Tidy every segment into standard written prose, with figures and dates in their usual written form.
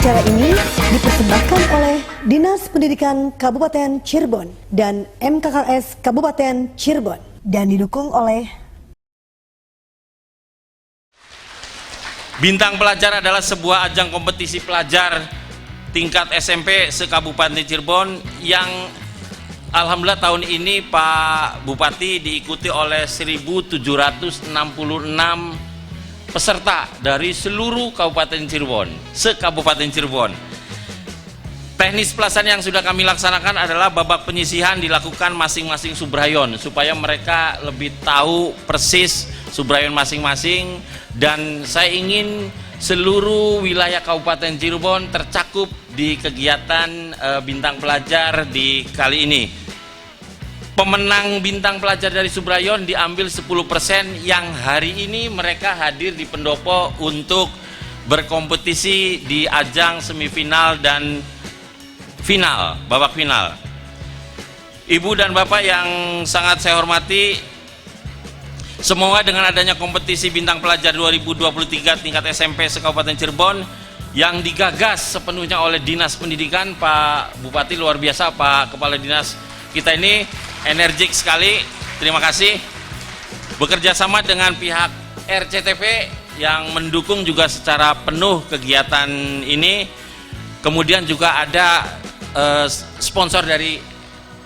Acara ini dipersembahkan oleh Dinas Pendidikan Kabupaten Cirebon dan MKKS Kabupaten Cirebon dan didukung oleh Bintang Pelajar adalah sebuah ajang kompetisi pelajar tingkat SMP se-Kabupaten Cirebon yang alhamdulillah tahun ini Pak Bupati diikuti oleh 1.766 peserta dari seluruh Kabupaten Cirebon, se-Kabupaten Cirebon. Teknis pelaksanaan yang sudah kami laksanakan adalah babak penyisihan dilakukan masing-masing subrayon supaya mereka lebih tahu persis subrayon masing-masing, dan saya ingin seluruh wilayah Kabupaten Cirebon tercakup di kegiatan Bintang Pelajar di kali ini. Pemenang Bintang Pelajar dari subrayon diambil 10% yang hari ini mereka hadir di pendopo untuk berkompetisi di ajang semifinal dan final, babak final. Ibu dan Bapak yang sangat saya hormati, semoga dengan adanya kompetisi Bintang Pelajar 2023 tingkat SMP se-Kabupaten Cirebon yang digagas sepenuhnya oleh Dinas Pendidikan, Pak Bupati luar biasa, Pak Kepala Dinas kita ini energik sekali, terima kasih. Bekerja sama dengan pihak RCTP yang mendukung juga secara penuh kegiatan ini. Kemudian juga ada sponsor dari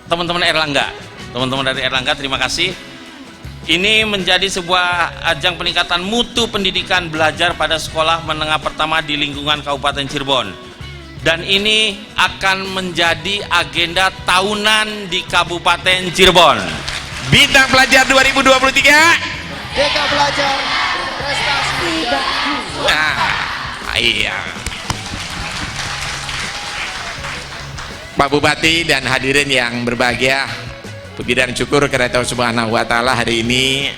teman-teman Erlangga. Teman-teman dari Erlangga, terima kasih. Ini menjadi sebuah ajang peningkatan mutu pendidikan belajar pada sekolah menengah pertama di lingkungan Kabupaten Cirebon. Dan ini akan menjadi agenda tahunan di Kabupaten Cirebon. Bintang Pelajar 2023. Merdeka Belajar prestasi. Nah, iya. Pak Bupati dan hadirin yang berbahagia, puji dan syukur kepada Allah Subhanahu wa Ta'ala, hari ini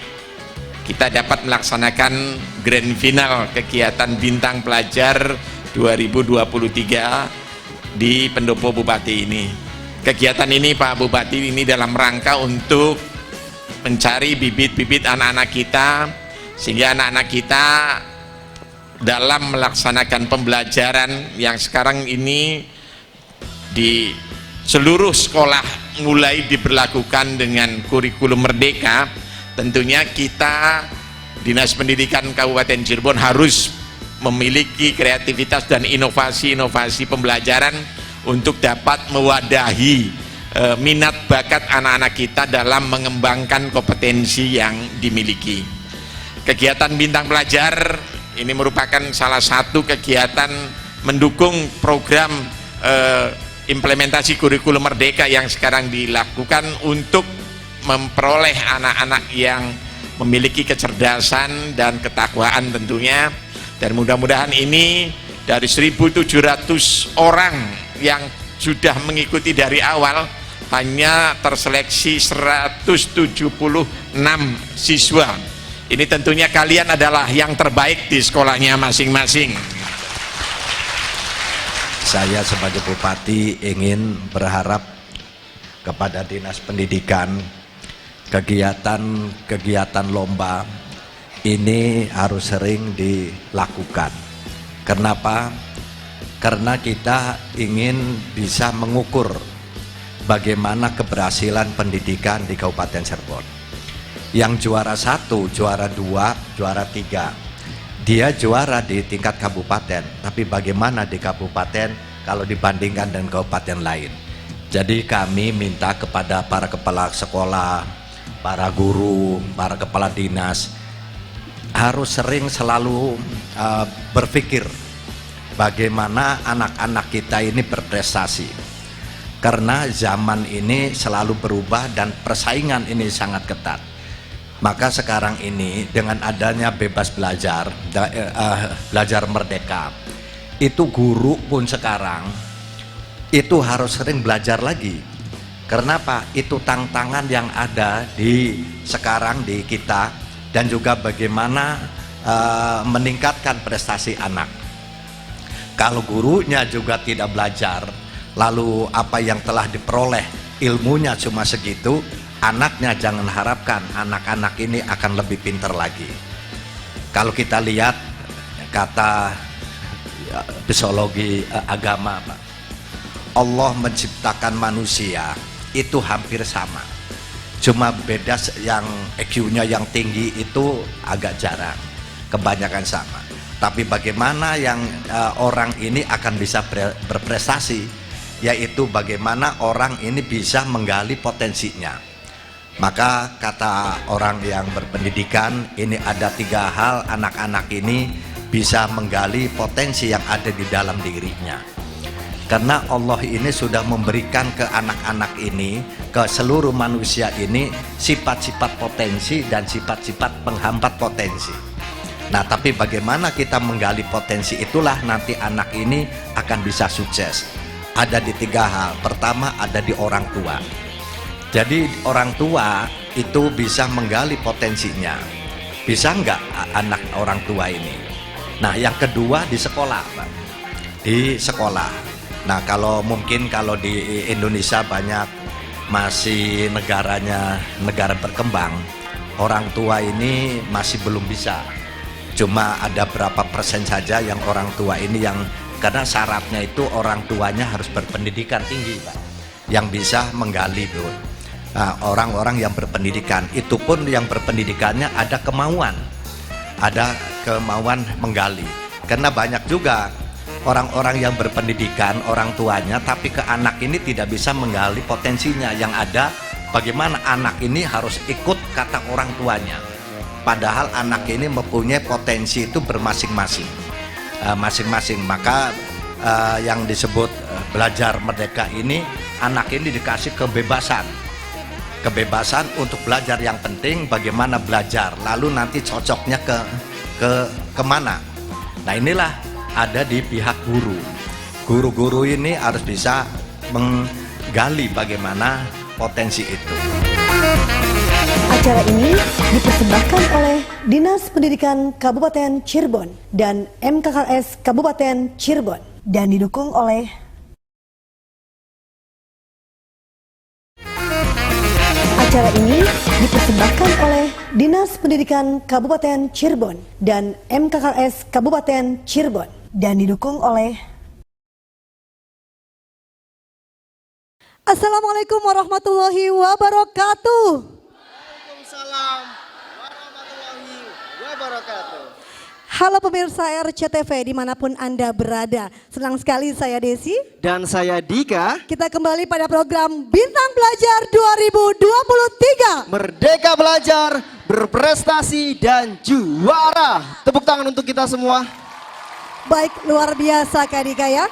kita dapat melaksanakan grand final kegiatan Bintang Pelajar 2023 di pendopo Bupati ini. Kegiatan ini Pak Bupati ini dalam rangka untuk mencari bibit-bibit anak-anak kita, sehingga anak-anak kita dalam melaksanakan pembelajaran yang sekarang ini di seluruh sekolah mulai diberlakukan dengan kurikulum merdeka. Tentunya kita Dinas Pendidikan Kabupaten Cirebon harus memiliki kreativitas dan inovasi-inovasi pembelajaran untuk dapat mewadahi minat bakat anak-anak kita dalam mengembangkan kompetensi yang dimiliki. Kegiatan Bintang Pelajar ini merupakan salah satu kegiatan mendukung program implementasi kurikulum merdeka yang sekarang dilakukan untuk memperoleh anak-anak yang memiliki kecerdasan dan ketakwaan tentunya. Dan mudah-mudahan ini dari 1.700 orang yang sudah mengikuti dari awal hanya terseleksi 176 siswa. Ini tentunya kalian adalah yang terbaik di sekolahnya masing-masing. Saya sebagai Bupati ingin berharap kepada Dinas Pendidikan, kegiatan lomba ini harus sering dilakukan. Kenapa? Karena kita ingin bisa mengukur bagaimana keberhasilan pendidikan di Kabupaten Cirebon. Yang juara 1, juara 2, juara 3, dia juara di tingkat kabupaten, tapi bagaimana di kabupaten kalau dibandingkan dengan kabupaten lain. Jadi kami minta kepada para kepala sekolah, para guru, para kepala dinas harus sering selalu berpikir bagaimana anak-anak kita ini berprestasi, karena zaman ini selalu berubah dan persaingan ini sangat ketat. Maka sekarang ini dengan adanya bebas belajar, belajar merdeka, itu guru pun sekarang itu harus sering belajar lagi. Kenapa? Itu tantangan yang ada di sekarang di kita, dan juga bagaimana meningkatkan prestasi anak. Kalau gurunya juga tidak belajar, lalu apa yang telah diperoleh ilmunya cuma segitu, anaknya jangan harapkan anak-anak ini akan lebih pintar lagi. Kalau kita lihat kata psikologi agama, Pak. Allah menciptakan manusia itu hampir sama. Cuma beda yang EQ-nya yang tinggi itu agak jarang. Kebanyakan sama. Tapi bagaimana yang orang ini akan bisa berprestasi, yaitu bagaimana orang ini bisa menggali potensinya. Maka kata orang yang berpendidikan, ini ada 3 hal anak-anak ini bisa menggali potensi yang ada di dalam dirinya. Karena Allah ini sudah memberikan ke anak-anak ini, ke seluruh manusia ini, sifat-sifat potensi dan sifat-sifat penghambat potensi. Nah, tapi bagaimana kita menggali potensi itulah nanti anak ini akan bisa sukses. Ada di 3 hal. Pertama, ada di orang tua. Jadi orang tua itu bisa menggali potensinya. Bisa nggak anak orang tua ini? Nah, yang kedua di sekolah, Pak. Di sekolah. Nah, kalau mungkin kalau di Indonesia banyak masih negaranya negara berkembang, orang tua ini masih belum bisa. Cuma ada berapa persen saja yang orang tua ini yang karena syaratnya itu orang tuanya harus berpendidikan tinggi, Pak, yang bisa menggali tuh. Nah, orang-orang yang berpendidikan itu pun yang berpendidikannya ada kemauan menggali. Karena banyak juga orang-orang yang berpendidikan orang tuanya tapi ke anak ini tidak bisa menggali potensinya. Yang ada bagaimana anak ini harus ikut kata orang tuanya, padahal anak ini mempunyai potensi itu bermasing-masing masing-masing. Maka yang disebut belajar merdeka ini, anak ini dikasih kebebasan untuk belajar. Yang penting bagaimana belajar, lalu nanti cocoknya ke kemana. Nah, inilah ada di pihak guru. Guru-guru ini harus bisa menggali bagaimana potensi itu. Acara ini dipersembahkan oleh Dinas Pendidikan Kabupaten Cirebon dan MKKS Kabupaten Cirebon dan didukung oleh Acara ini dipersembahkan oleh Dinas Pendidikan Kabupaten Cirebon dan MKKS Kabupaten Cirebon dan didukung oleh Assalamualaikum warahmatullahi wabarakatuh. Waalaikumsalam warahmatullahi wabarakatuh. Halo pemirsa RCTV dimanapun Anda berada. Senang sekali saya Desi. Dan saya Dika. Kita kembali pada program Bintang Pelajar 2023. Merdeka belajar, berprestasi dan juara. Tepuk tangan untuk kita semua. Baik, luar biasa Kak Dika ya.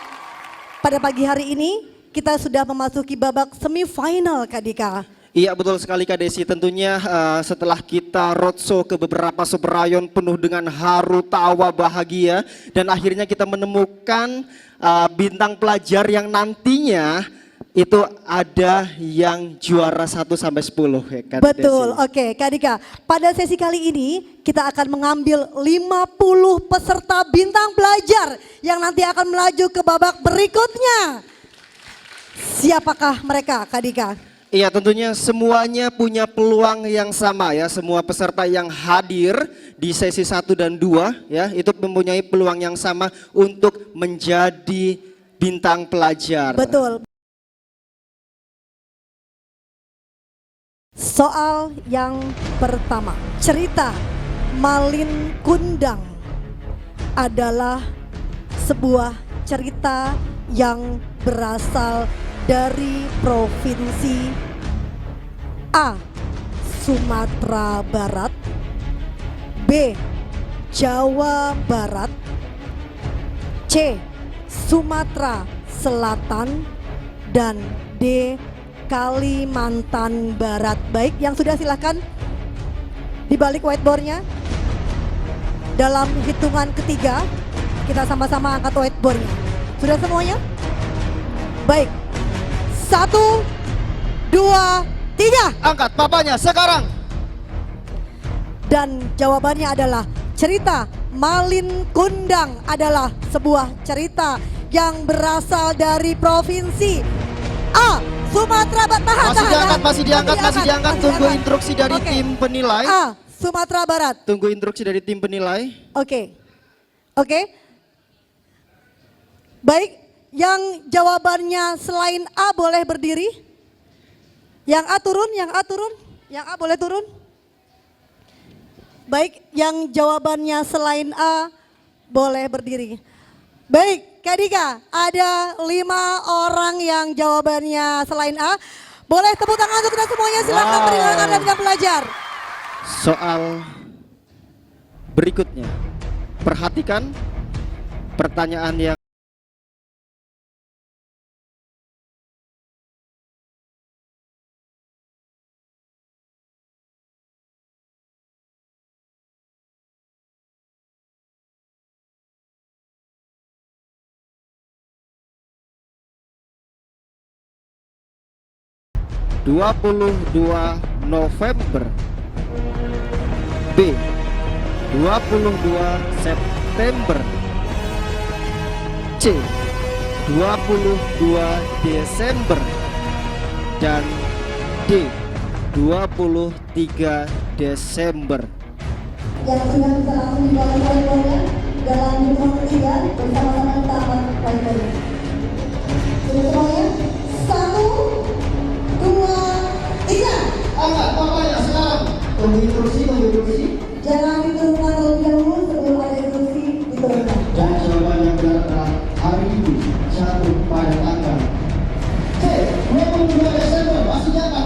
Pada pagi hari ini kita sudah memasuki babak semifinal Kak Dika. Iya betul sekali Kak Desi, tentunya setelah kita roadshow ke beberapa subrayon penuh dengan haru tawa bahagia dan akhirnya kita menemukan bintang pelajar yang nantinya itu ada yang juara 1 sampai 10 ya Kak Betul, Desi. oke Kak Dika. Pada sesi kali ini kita akan mengambil 50 peserta bintang pelajar yang nanti akan melaju ke babak berikutnya. Siapakah mereka Kak Dika? Iya tentunya semuanya punya peluang yang sama ya. Semua peserta yang hadir di sesi 1 dan 2 ya itu mempunyai peluang yang sama untuk menjadi bintang pelajar. Betul. Soal yang pertama, cerita Malin Kundang adalah sebuah cerita yang berasal dari provinsi A. Sumatera Barat, B. Jawa Barat, C. Sumatera Selatan, dan D. Kalimantan Barat. Baik, yang sudah silakan di balik whiteboardnya. Dalam hitungan ketiga kita sama-sama angkat whiteboardnya. Sudah semuanya? Baik. 1, 2, 3. Angkat papanya sekarang. Dan jawabannya adalah cerita Malin Kundang adalah sebuah cerita yang berasal dari provinsi A. Sumatera Barat. Masih diangkat. Tunggu instruksi dari tim penilai. A. Sumatera Barat. Tunggu instruksi dari tim penilai. Oke. Baik, yang jawabannya selain A boleh berdiri. Yang A turun, yang A turun, yang A boleh turun. Baik, yang jawabannya selain A boleh berdiri. Baik, Kak Dika, ada 5 orang yang jawabannya selain A. Boleh tepuk tangan untuk kita semuanya, silakan berikan dan belajar. Soal berikutnya, perhatikan pertanyaan yang (22 November), B. 22 September, C. 22 Desember, dan D. 23 Desember. Yang sudah bisa langsung dibawa poin-poinnya dalam hitungan ketiga bersama-sama kita akan poin-poinnya. Sudah semuanya? 1, 2, 3. Angkat papanya sekarang. Tunggu instruksi. Jangan diturunkan terlebih dahulu sebelum ada instruksi diturunkan. Dan jawaban yang benar adalah hari itu jatuh pada tanggal C. 22 Desember. Masih jaga.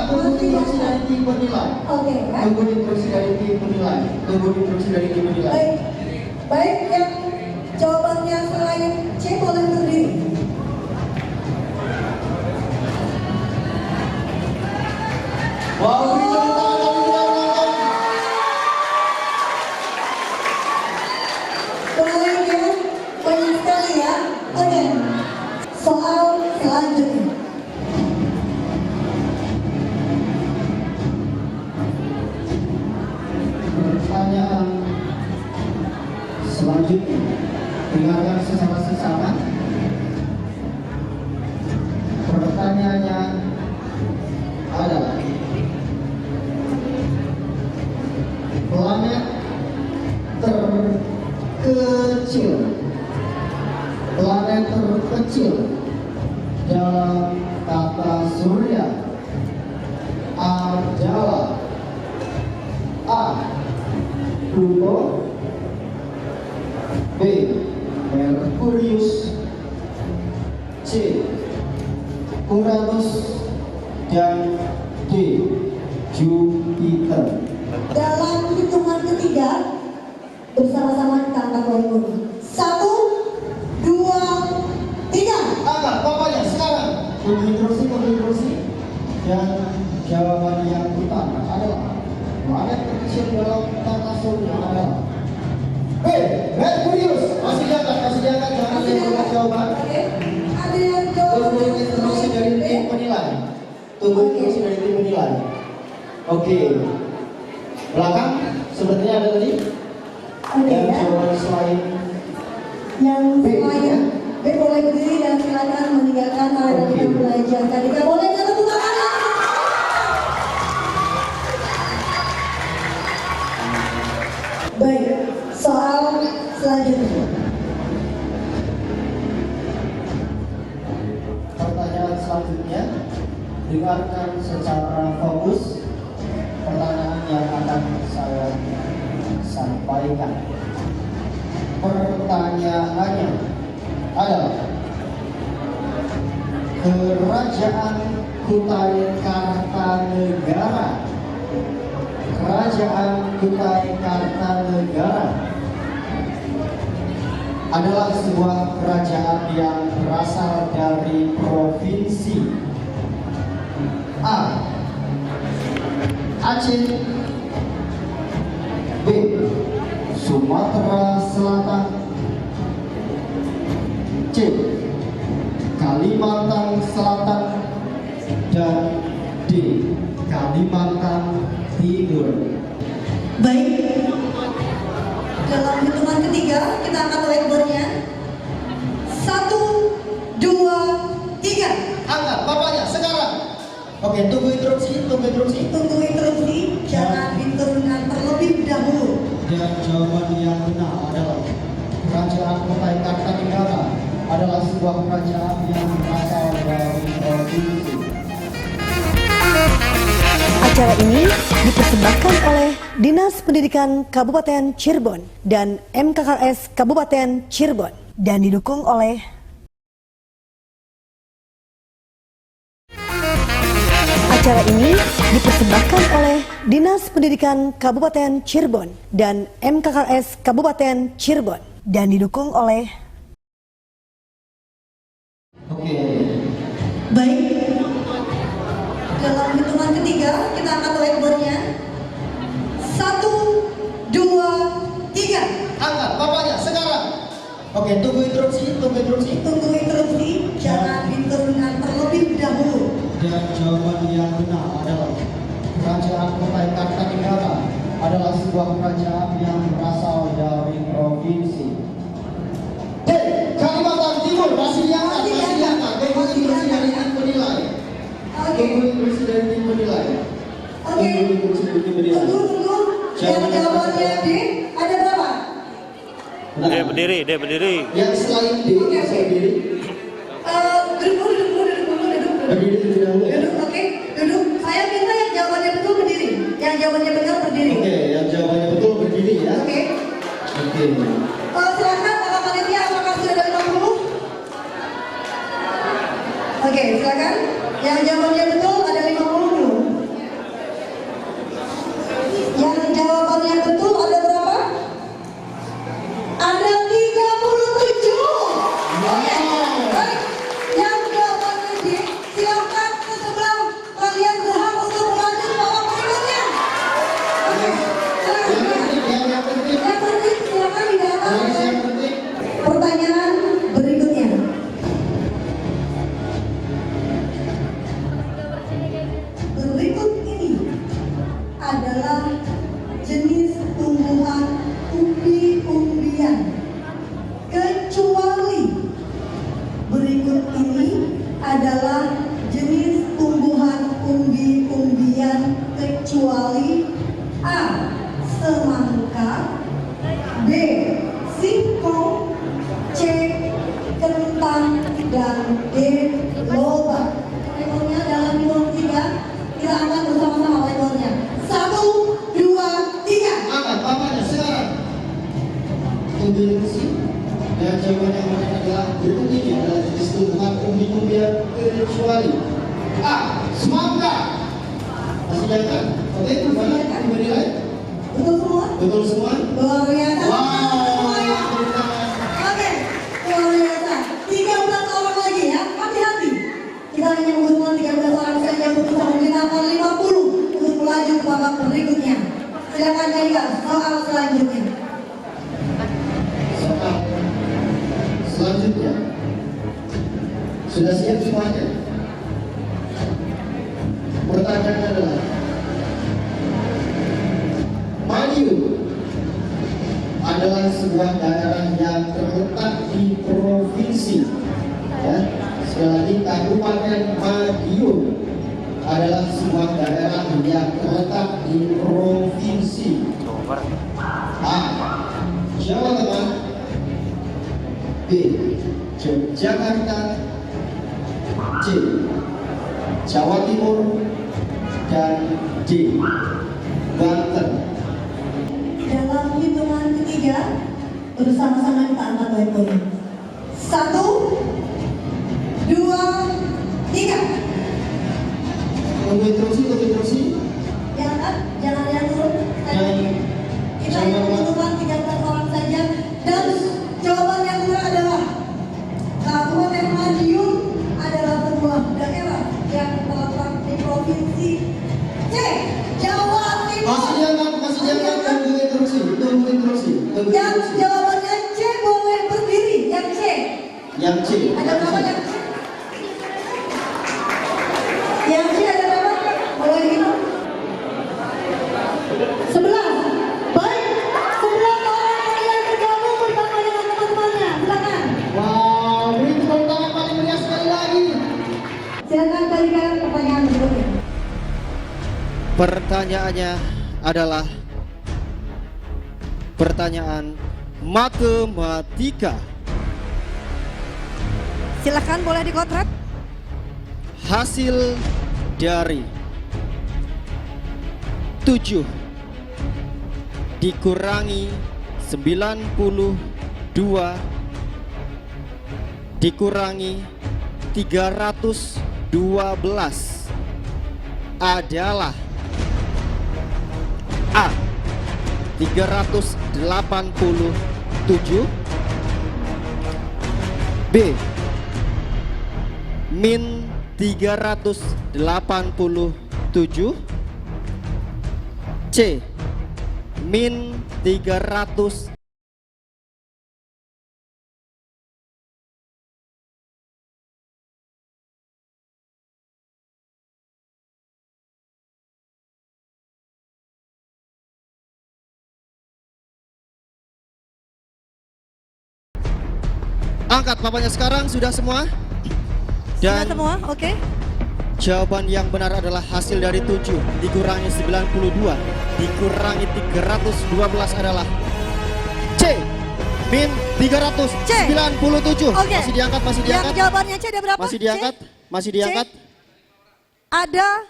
Tunggu instruksi dari tim penilai. Oke, kan? Tunggu instruksi dari tim penilai. Baik, yang jawabannya selain C boleh berdiri. Wow, Poinnya banyak sekali ya. Oke, soal selanjutnya. pertanyaan selanjutnya dengarkan secara seksama. Pertanyaannya adalah planet terkecil dalam tata surya adalah A. Pluto, B. Merkurius, C. Uranus, dan D. Jupiter. Dalam hitungan ketiga bersama-sama kita angkat poin-poinnya. 1, 2, 3. Angkat papanya sekarang. Tunggu instruksi. Dan jawaban yang utama adalah planet terkecil dalam tata surya adalah B. Merkurius. Masih diangkat, jangan diangkat jawaban. Oke. Ada yang jawab Tunggu instruksi dari tim penilai. Oke. Belakang sepertinya ada tadi. Oke, Dan ya. jawaban selain Yang B, ya. B boleh berdiri dan silakan meninggalkan area Oke. kita belajar. Tadi kita boleh tepuk tangan. Baik, soal selanjutnya. pertanyaan selanjutnya, dengarkan secara fokus pertanyaan yang akan saya sampaikan. Pertanyaannya adalah Kerajaan Kutai Kartanegara adalah sebuah kerajaan yang berasal dari provinsi A. Aceh, B. Sumatera Selatan, C. Kalimantan Selatan, dan D. Kalimantan Timur. Baik, dalam hitungan ketiga kita akan whiteboardnya. 1, 2, 3. Angkat bapaknya sekarang. Oke, tunggu instruksi. Tunggu instruksi, jangan diturunkan terlebih dahulu. Dan jawaban yang benar adalah B. Kerajaan Kota Kartanegara adalah sebuah kerajaan yang berasal dari provinsi. Acara ini dipersembahkan oleh Dinas Pendidikan Kabupaten Cirebon dan MKKS Kabupaten Cirebon dan didukung oleh Acara ini dipersembahkan oleh Dinas Pendidikan Kabupaten Cirebon dan MKKS Kabupaten Cirebon dan didukung oleh Baik, dalam hitungan ketiga kita akan whiteboardnya. 1, 2, 3. Angkat bapaknya sekarang. Oke, tunggu instruksi. Tunggu instruksi, jangan diturunkan terlebih dahulu. Dan jawaban yang benar adalah Kerajaan Kota Kartanegara adalah sebuah kerajaan yang berasal dari provinsi. Kalimantan Timur masih diangkat. Tunggu instruksi dari tim penilai. Oke. Tunggu. Yang jawabannya D ada berapa? Dia berdiri. Yang selain D, Duduk, oke. Duduk. Saya minta yang jawabannya betul berdiri. Yang jawabannya benar berdiri. Oke, yang jawabannya betul berdiri ya. Oke. Silakan kakak panitia, apakah sudah ada 50? Oke, silakan. Yang jawabannya betul ada 50 belum? Yang jawabannya betul ada berapa? Ada 37. Oke, baik. Yang jawabannya D, silakan ke sebelah. Kalian berhak untuk maju ke babak berikutnya. Oke, silakan. Yang penting silakan di dalam. Pertanyaan berikutnya. Berikut ini adalah jenis tumbuhan umbi-umbian. Kecuali berikut ini adalah jenis tumbuhan umbi-umbian kecuali A. Semangka, B. Singkong, C. Kentang, dan D. Lobak. Whiteboardnya dalam hitungan 3 kita akan bersama-sama whiteboardnya. 1, 2, 3. Angkat bapaknya sekarang. Tunggu instruksi. Dan jawaban yang benar adalah berikut ini adalah jenis tumbuhan umbi-umbian kecuali A. Semangka. Masih diangkat? Oke, menilai. Betul semua? Betul semua? Luar biasa. Semuanya. Tepuk tangan. Oke, luar biasa. 13 orang lagi ya, hati-hati. Kita hanya membutuhkan 13 orang saja untuk bisa menggunakan 50 untuk melaju ke babak berikutnya. Silakan jadikan soal selanjutnya. Soal selanjutnya. Sudah siap semuanya? Pertanyaan adalah Madiun adalah sebuah daerah yang terletak di provinsi ya. Sekali lagi, Kabupaten Madiun adalah sebuah daerah yang terletak di provinsi A. Jawa Tengah, B. Yogyakarta, C. Jawa Timur, dan D. Banten. Dalam hitungan ketiga, bersama-sama kita angkat whiteboard. 1, 2, 3. Tunggu instruksi. Diangkat, jangan yang turun. Dan Kita hanya membutuhkan 13 orang saja. Dan jawaban yang benar adalah Kabupaten Madiun adalah sebuah daerah yang terletak di provinsi C. Jawa Timur. masih diangkat. Tunggu instruksi. Yang jawabannya C boleh berdiri. Yang C. Yang C. Ada berapa yang C? Yang C ada berapa? Boleh dihitung? 11. Baik, 11 orang kalian bergabung bersama dengan teman-temannya. Silakan. Wow, beri tepuk tangan paling meriah sekali lagi. Silakan berikan pertanyaan berikutnya. Pertanyaannya adalah pertanyaan matematika. Silahkan boleh dikotret. Hasil dari 7 dikurangi 92 dikurangi 312 adalah A. 387, B. min 387, C. min 300. Angkat papannya sekarang, sudah semua? Sudah Dan semua, oke. jawaban yang benar adalah hasil dari 7 dikurangi 92 dikurangi 312 adalah C. min 397. Oke. Masih diangkat, masih diangkat. Yang jawabannya C ada berapa? Masih diangkat, C? masih diangkat. Ada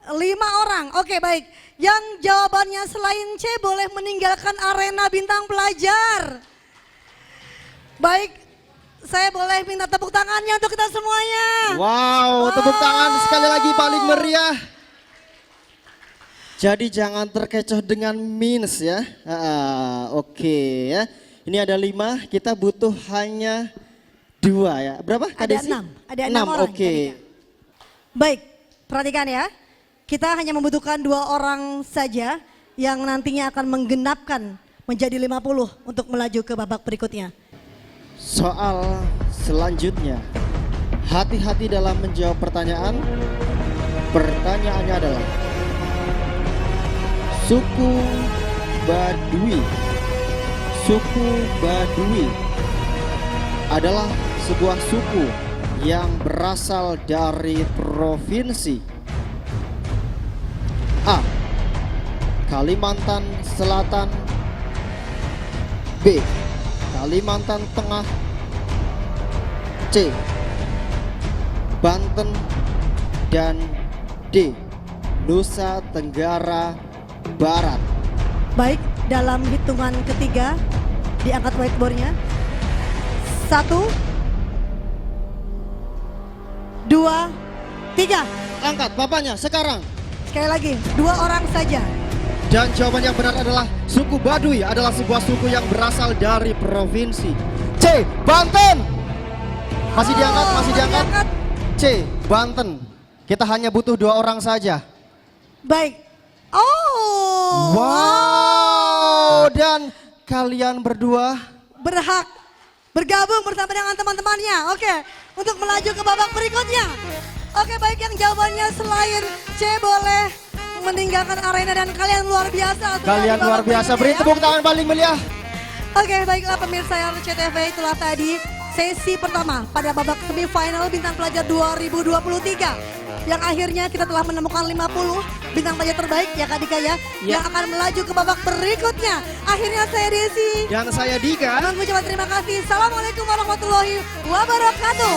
5 orang. Oke, baik. Yang jawabannya selain C boleh meninggalkan arena bintang pelajar. Baik, saya boleh minta tepuk tangannya untuk kita semuanya. Wow, tepuk tangan sekali lagi paling meriah. Jadi jangan terkecoh dengan minus ya. Oke ya. Ini ada 5, kita butuh hanya 2 ya. Berapa? Ada 6. Ada 6 orang. Oke. jadinya. Baik, perhatikan ya. Kita hanya membutuhkan 2 orang saja yang nantinya akan menggenapkan menjadi 50 untuk melaju ke babak berikutnya. Soal selanjutnya, hati-hati dalam menjawab pertanyaan. Pertanyaannya adalah suku Baduy. Suku Baduy adalah sebuah suku yang berasal dari provinsi A. Kalimantan Selatan, B. Kalimantan Tengah, C. Banten, dan D. Nusa Tenggara Barat. Baik, dalam hitungan ketiga diangkat whiteboardnya. 1, 2, 3. Angkat papanya sekarang. Sekali lagi, 2 orang saja. Dan jawaban yang benar adalah suku Baduy adalah sebuah suku yang berasal dari provinsi C. Banten. Masih diangkat, masih diangkat. C. Banten. Kita hanya butuh 2 orang saja. Baik. Oh. Wow. Dan kalian berdua Berhak bergabung bersama dengan teman-temannya. Oke, untuk melaju ke babak berikutnya. Oke, baik, yang jawabannya selain C boleh meninggalkan arena dan kalian luar biasa. Kalian luar biasa, beri tepuk tangan paling meriah. Oke, baiklah pemirsa RCTV, itulah tadi sesi pertama pada babak semifinal Bintang Pelajar 2023. Yang akhirnya kita telah menemukan 50 bintang pelajar terbaik ya Kak Dika ya. Yang akan melaju ke babak berikutnya. Akhirnya saya Desi. Dan saya Dika. Mengucapkan terima kasih. Assalamualaikum warahmatullahi wabarakatuh.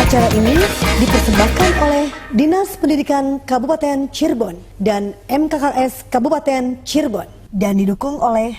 Acara ini dipersembahkan oleh Dinas Pendidikan Kabupaten Cirebon dan MKKS Kabupaten Cirebon dan didukung oleh